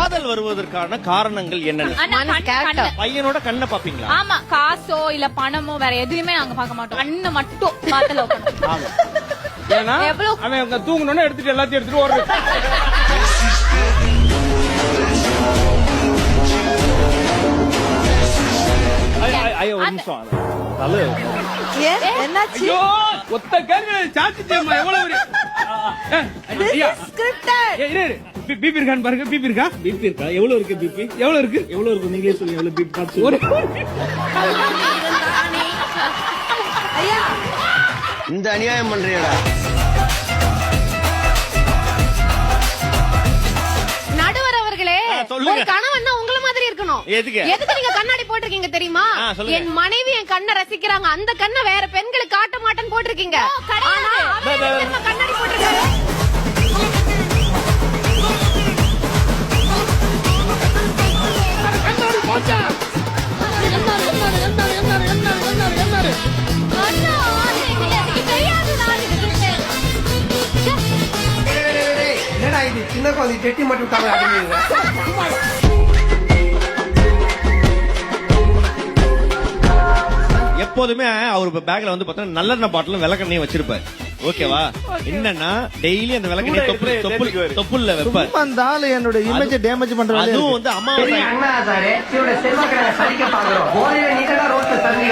காதல் வருவதற்கான காரணங்கள் என்னென்ன? பையனோட கண்ணை பாப்பீங்களா? ஆமா, காசோ இல்ல பணமோ வேற எதுவுமே நாங்க பார்க்க மாட்டோம். கண்ணு மட்டும் பார்த்து லவ் பண்ணுவோம். ஆமா. ஏன்னா அவன் தூங்கணும்னு எடுத்துட்டு எல்லாத்தையும் எடுத்துட்டு ஓடுறது. ஐயோ ஒரு நிமிஷம். என்னாச்சு? ஐயோ ஒத்த கேள்வி சாச்சிச்சேம்மா எவ்வளவு பிபி இருக்கான்னு பாருங்க. பிபி இருக்கா? பிபி இருக்கா? எவ்வளவு இருக்கு பிபி? எவ்வளவு இருக்கு? எவ்வளவு இருக்கு நீங்களே சொல்லுங்க. எவ்வளவு பிபி பார்த்து ஒரு இந்த அநியாயம் பண்றீடா. நடுவர் அவர்களே, ஒரு கணவன் உங்களை மாதிரி இருக்கணும். எதுக்கு நீங்க கண்ணாடி போட்டிருக்கீங்க தெரியுமா? என் மனைவி என் கண்ணை ரசிக்கிறாங்க, அந்த கண்ணை வேற பெண்களுக்கு காட்ட மாட்டேன்னு போட்டிருக்கீங்க. ஆனா அவர் கண்ணாடி போட்டிருக்காரு. என்னடா இது சின்ன குழந்தை செட்டி மட்டும் எப்போதுமே அவர் பேக்ல வந்து பாத்தீங்கன்னா நல்லெண்ணெய் பாட்டிலும் விளக்கெண்ணையும் வச்சிருப்பாரு. ஓகேவா? என்னன்னா டெய்லி அந்த விளக்கெண்ணெய் தொப்புள்ள வைப்பாரு. அந்த ஆளு என்னோட இமேஜ் டேமேஜ் பண்ற அதுவும் வந்து அம்மா அண்ணா சாரே இவரோட செல்வக்கடை சரிக்க பாக்குறோம். போதையில நீங்க தான் ரோட்ல தள்ளி